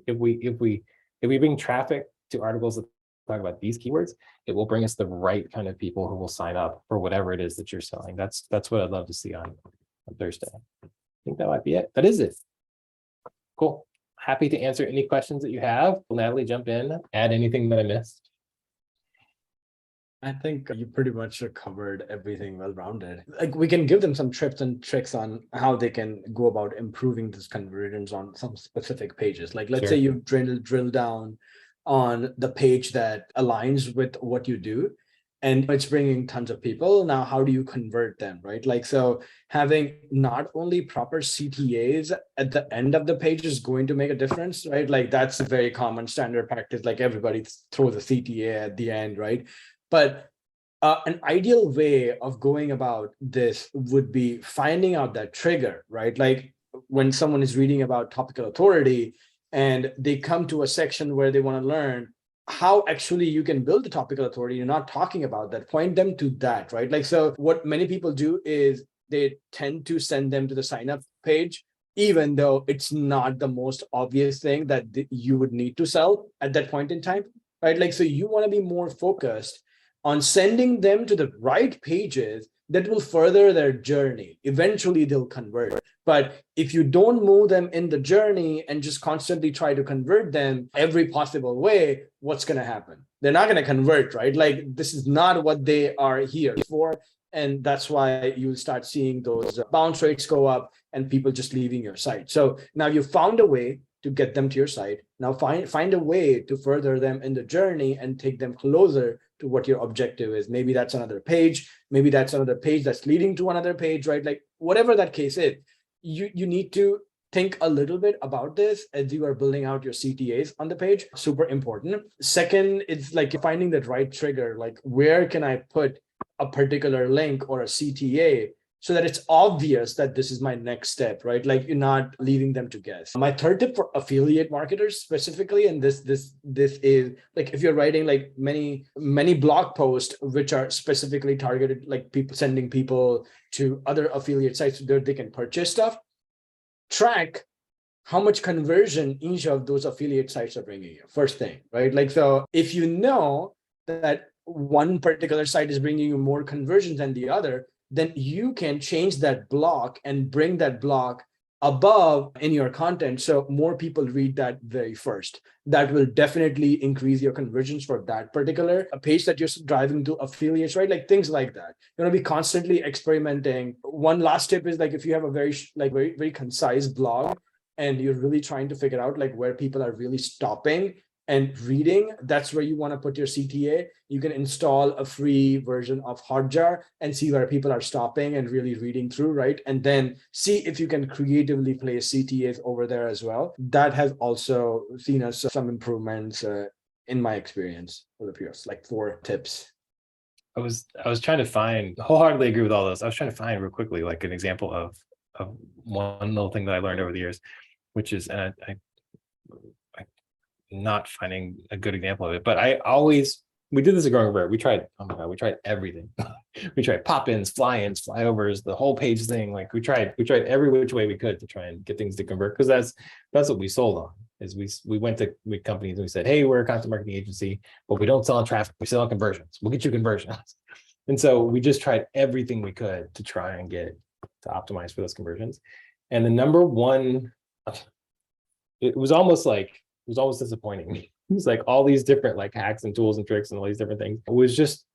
If we bring traffic to articles that talk about these keywords, it will bring us the right kind of people who will sign up for whatever it is that you're selling. That's what I'd love to see on Thursday. I think that might be it. That is it. Cool. Happy to answer any questions that you have. Natalie, jump in, add anything that I missed. I think you pretty much covered everything well-rounded. Like we can give them some tips and tricks on how they can go about improving this conversions on some specific pages. Like let's say you drill down on the page that aligns with what you do, and it's bringing tons of people. Now, how do you convert them, right? Like, so having not only proper CTAs at the end of the page is going to make a difference, right? Like that's a very common standard practice. Like everybody throws a CTA at the end, right? But an ideal way of going about this would be finding out that trigger, right? Like when someone is reading about topical authority and they come to a section where they want to learn how actually you can build the topical authority, you're not talking about that, point them to that, right? Like, so what many people do is they tend to send them to the sign up page, even though it's not the most obvious thing that you would need to sell at that point in time, right? Like, so you want to be more focused on sending them to the right pages that will further their journey. Eventually they'll convert. But if you don't move them in the journey and just constantly try to convert them every possible way, what's going to happen? They're not going to convert, right? Like this is not what they are here for. And that's why you'll start seeing those bounce rates go up and people just leaving your site. So now you found a way to get them to your site. Now find a way to further them in the journey and take them closer to what your objective is. Maybe that's another page. Maybe that's another page that's leading to another page, right? Like whatever that case is, you need to think a little bit about this as you are building out your CTAs on the page. Super important. Second, it's like finding that right trigger, like where can I put a particular link or a CTA so that it's obvious that this is my next step, right? Like you're not leaving them to guess. My third tip for affiliate marketers specifically, and this is like if you're writing like many blog posts which are specifically targeted, like people sending people to other affiliate sites where they can purchase stuff, track how much conversion each of those affiliate sites are bringing you. First thing, right? Like, so if you know that one particular site is bringing you more conversions than the other, then you can change that block and bring that block above in your content so more people read that very first. That will definitely increase your conversions for that particular page that you're driving to affiliates, right? Like things like that. You're going to be constantly experimenting. One last tip is like if you have a very concise blog and you're really trying to figure out like where people are really stopping and reading, that's where you want to put your CTA. You can install a free version of Hotjar and see where people are stopping and really reading through, right? And then see if you can creatively place CTAs over there as well. That has also seen us some improvements in my experience for the peers, like 4 tips. I was trying to find, wholeheartedly agree with all those. I was trying to find real quickly, like an example of one little thing that I learned over the years, which is, and I'm not finding a good example of it, but we did this at Growing Rare. We tried, oh my God, we tried everything. We tried pop-ins, fly-ins, flyovers, the whole page thing. Like we tried every which way we could to try and get things to convert, because that's what we sold on. Is we went to companies and we said, hey, we're a content marketing agency, but we don't sell on traffic, we sell on conversions. We'll get you conversions. And so we just tried everything we could to try and get to optimize for those conversions. And the number one, it was almost disappointing. It was like all these different like hacks and tools and tricks and all these different things. It was just,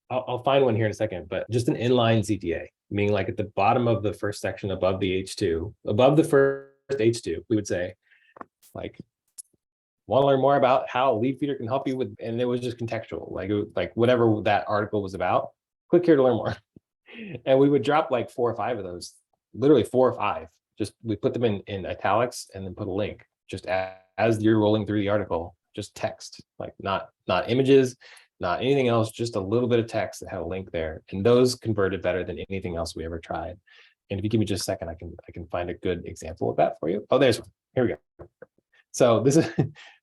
I'll find one here in a second, but just an inline CTA, meaning like at the bottom of the first section above the H2, above the first H2, we would say, like, want to learn more about how Leadfeeder can help you with, and it was just contextual, like whatever that article was about, click here to learn more. And we would drop like 4 or 5 of those, literally 4 or 5. Just we put them in italics and then put a link just as you're rolling through the article, just text, like not images, not anything else, just a little bit of text that had a link there. And those converted better than anything else we ever tried. And if you give me just a second, I can find a good example of that for you. Oh, there's one. Here we go. So this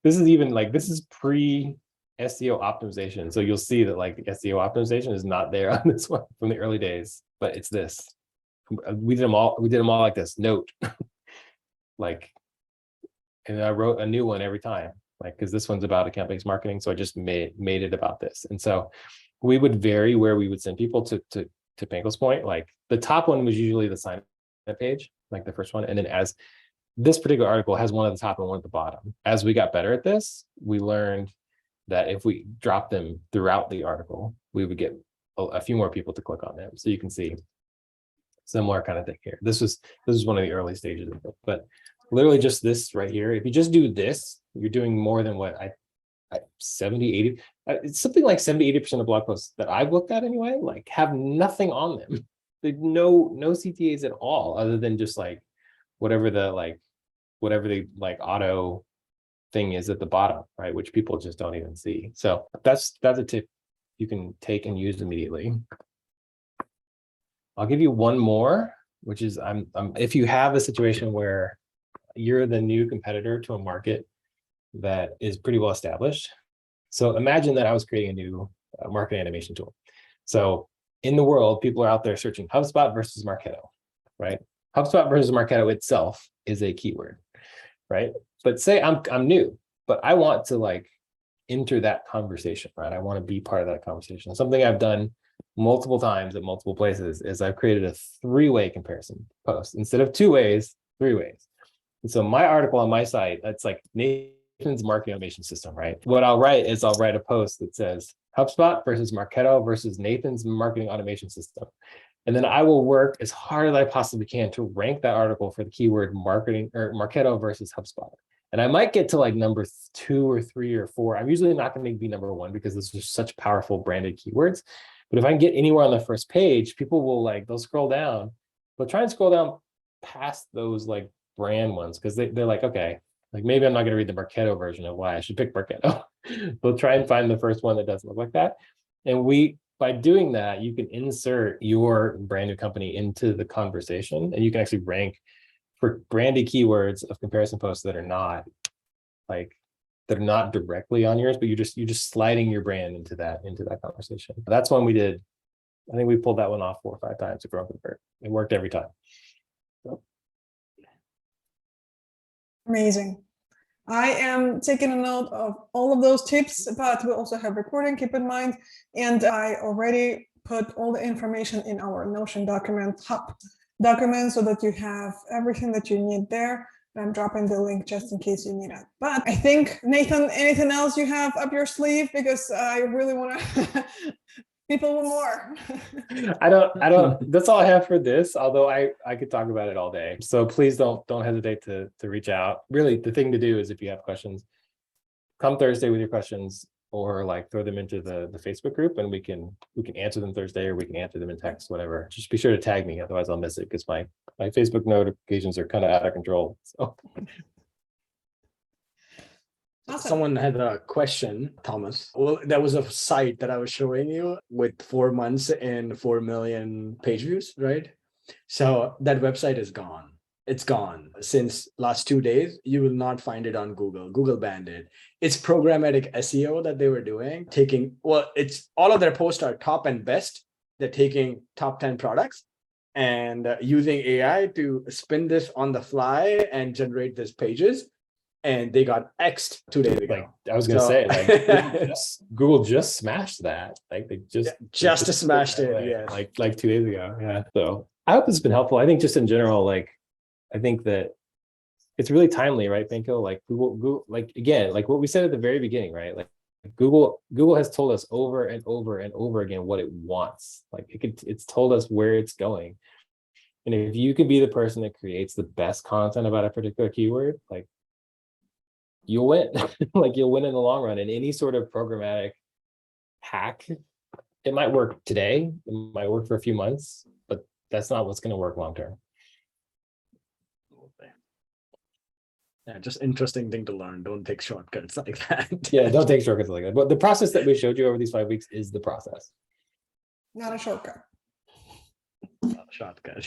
is even like, this is pre SEO optimization. So you'll see that like the SEO optimization is not there on this one from the early days, but it's this. We did them all like this. Note, like, and I wrote a new one every time, like, because this one's about account-based marketing. So I just made it about this. And so we would vary where we would send people to Panko's point. Like the top one was usually the sign up page, like the first one. And then as this particular article has one at the top and one at the bottom. As we got better at this, we learned that if we drop them throughout the article, we would get a few more people to click on them. So you can see similar kind of thing here. This is one of the early stages of it, but literally just this right here. If you just do this, you're doing more than what I 70, 80, it's something like 70, 80% of blog posts that I've looked at anyway, like have nothing on them. There's no CTAs at all, other than just like whatever the auto thing is at the bottom, right? Which people just don't even see. So that's a tip you can take and use immediately. I'll give you one more, which is if you have a situation where you're the new competitor to a market that is pretty well established. So imagine that I was creating a new marketing automation tool. So in the world, people are out there searching HubSpot versus Marketo, right? HubSpot versus Marketo itself is a keyword, right? But say I'm new, but I want to like enter that conversation, right? I want to be part of that conversation. Something I've done multiple times at multiple places is I've created a 3-way comparison post. Instead of 2 ways, 3 ways. And so my article on my site, that's like Nathan's marketing automation system, right? What I'll write is I'll write a post that says HubSpot versus Marketo versus Nathan's marketing automation system. And then I will work as hard as I possibly can to rank that article for the keyword marketing or Marketo versus HubSpot. And I might get to like number 2 or 3 or 4. I'm usually not going to be number 1 because those are such powerful branded keywords. But if I can get anywhere on the first page, people will they'll scroll down. They'll try and scroll down past those like brand ones because they're like, okay, like maybe I'm not going to read the Marketo version of why I should pick Marketo. We'll try and find the first one that doesn't look like that. And by doing that, you can insert your brand new company into the conversation, and you can actually rank for brandy keywords of comparison posts that are not directly on yours, but you're just sliding your brand into that conversation. That's one we did. I think we pulled that one off 4 or 5 times to grow and convert. It worked every time. So. Amazing. I am taking a note of all of those tips, but we also have recording, keep in mind. And I already put all the information in our Notion document hub document so that you have everything that you need there. I'm dropping the link just in case you need it. But I think, Nathan, anything else you have up your sleeve? Because I really want to people want more. I don't, that's all I have for this, although I could talk about it all day. So please don't hesitate to reach out. Really, the thing to do is if you have questions, come Thursday with your questions, or like throw them into the Facebook group, and we can answer them Thursday, or we can answer them in text, whatever. Just be sure to tag me, otherwise I'll miss it because my Facebook notifications are kind of out of control. So Awesome. Someone had a question, Thomas. Well, that was a site that I was showing you with 4 months and 4 million page views, right? So that website is gone. It's gone since last 2 days. You will not find it on Google. Google banned it. It's programmatic SEO that they were doing, it's all of their posts are top and best. They're taking top 10 products and using AI to spin this on the fly and generate these pages. And they got X'd 2 days ago. Like I was gonna say, like Google just smashed that. Like they just smashed it. Yeah, like 2 days ago. Yeah. So I hope it's been helpful. I think just in general, like I think that it's really timely, right, Benko? Like Google, like again, like what we said at the very beginning, right? Like Google has told us over and over and over again what it wants. Like it's told us where it's going. And if you can be the person that creates the best content about a particular keyword, like you'll win. Like you'll win in the long run. And any sort of programmatic hack, it might work today, it might work for a few months, but that's not what's going to work long term. Yeah, just interesting thing to learn. Don't take shortcuts like that. Yeah, don't take shortcuts like that. But the process that we showed you over these 5 weeks is the process. Not a shortcut. Not a shortcut.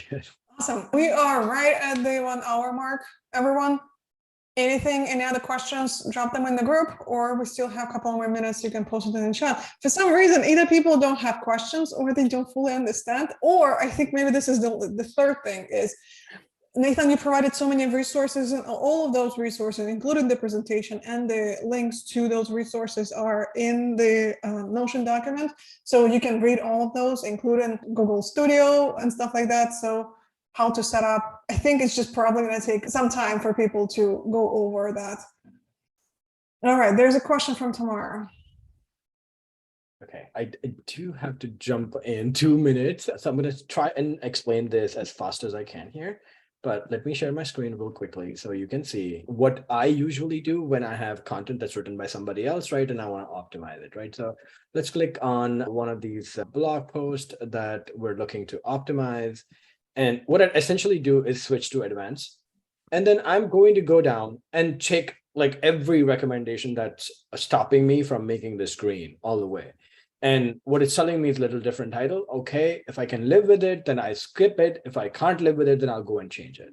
Awesome. We are right at the 1 hour mark. Everyone, any other questions, drop them in the group, or we still have a couple more minutes. You can post it in the chat. For some reason, either people don't have questions or they don't fully understand, or I think maybe this is the third thing is, Nathan, you provided so many resources, and all of those resources, including the presentation and the links to those resources, are in the Notion document. So you can read all of those, including Google Studio and stuff like that. So how to set up, I think it's just probably going to take some time for people to go over that. All right, there's a question from Tamara. Okay, I do have to jump in 2 minutes. So I'm going to try and explain this as fast as I can here. But let me share my screen real quickly so you can see what I usually do when I have content that's written by somebody else, right? And I want to optimize it, right? So let's click on one of these blog posts that we're looking to optimize. And what I essentially do is switch to advanced. And then I'm going to go down and check like every recommendation that's stopping me from making this green all the way. And what it's telling me is a little different title. Okay, if I can live with it, then I skip it. If I can't live with it, then I'll go and change it.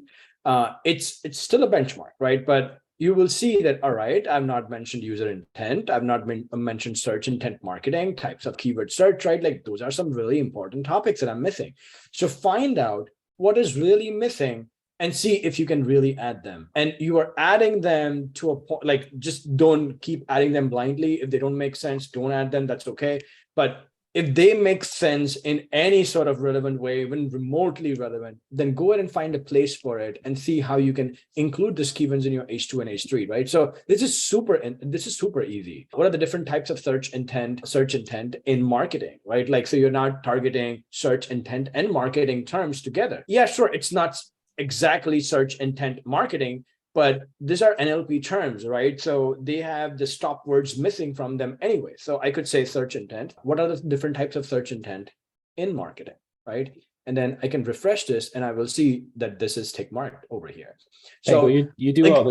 It's still a benchmark, right? But you will see that, all right, I've not mentioned user intent. I've not mentioned search intent marketing, types of keyword search, right? Like those are some really important topics that I'm missing. So find out what is really missing and see if you can really add them. And you are adding them to a point, like just don't keep adding them blindly. If they don't make sense, don't add them, that's okay. But if they make sense in any sort of relevant way, even remotely relevant, then go ahead and find a place for it and see how you can include these keywords in your H2 and H3, right? So this is super easy. What are the different types of search intent in marketing, right? Like, so you're not targeting search intent and marketing terms together. Yeah, sure, it's not exactly search intent marketing, but these are NLP terms, right? So they have the stop words missing from them anyway. So I could say search intent. What are the different types of search intent in marketing, right? and then I can refresh this and I will see that this is tick marked over here. So So you do like, all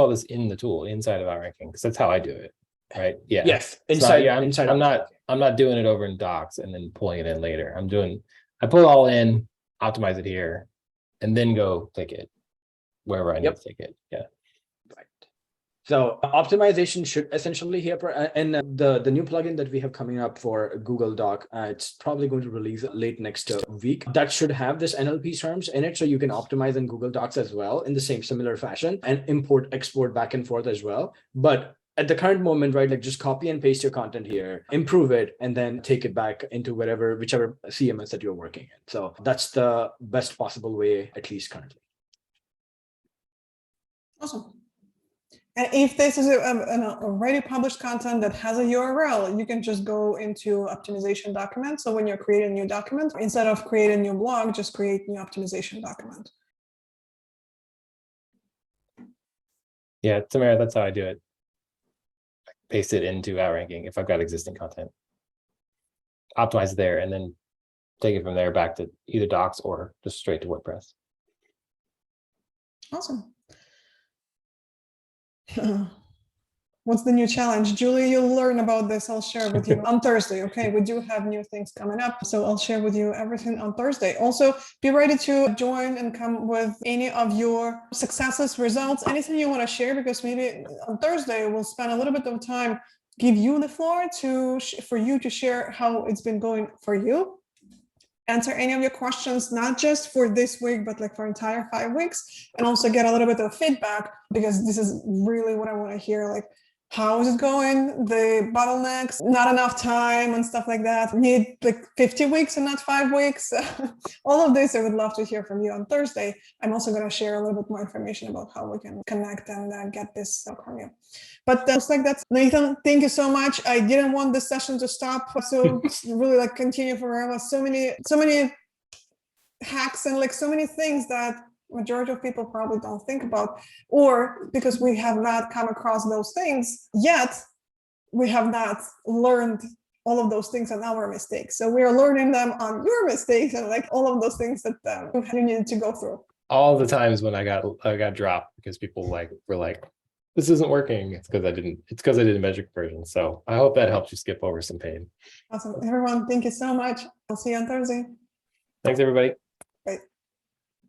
this, in the tool inside of Outranking, because that's how I do it, right? Yeah. yes, It's inside, not, yeah, inside. I'm not doing it over in Docs and then pulling it in later. I pull it all in, optimize it here, and then go click it wherever I need to take it. Yeah. Right. So optimization should essentially here, and the new plugin that we have coming up for Google Doc, it's probably going to release late next week. That should have this NLP terms in it, so you can optimize in Google Docs as well in the same similar fashion, and import, export back and forth as well. But at the current moment, right, like just copy and paste your content here, improve it, and then take it back into whichever CMS that you're working in. So that's the best possible way, at least currently. Awesome. And if this is an already published content that has a URL, you can just go into optimization document. So when you're creating a new document, instead of creating a new blog, just create new optimization document. Yeah, Tamara, that's how I do it. Paste it into Outranking if I've got existing content. Optimize there and then take it from there back to either Docs or just straight to WordPress. Awesome. What's the new challenge? Julie, you'll learn about this. I'll share with you on Thursday. Okay, we do have new things coming up. So I'll share with you everything on Thursday. Also, be ready to join and come with any of your successes, results, anything you want to share, because maybe on Thursday we'll spend a little bit of time, give you the floor for you to share how it's been going for you. Answer any of your questions, not just for this week, but like for entire 5 weeks, and also get a little bit of feedback, because this is really what I want to hear. Like, how is it going? The bottlenecks, not enough time and stuff like that. Need like 50 weeks and not 5 weeks. All of this, I would love to hear from you on Thursday. I'm also going to share a little bit more information about how we can connect and get this from you. But looks like that's Nathan. Thank you so much. I didn't want this session to stop, so really like continue forever. So many hacks and like so many things that majority of people probably don't think about, or because we have not come across those things yet, we have not learned all of those things on our mistakes. So we are learning them on your mistakes and like all of those things that you needed to go through. All the times when I got dropped because people were like, this isn't working. It's because I didn't measure conversion. So I hope that helps you skip over some pain. Awesome. Everyone, thank you so much. I'll see you on Thursday. Thanks, everybody.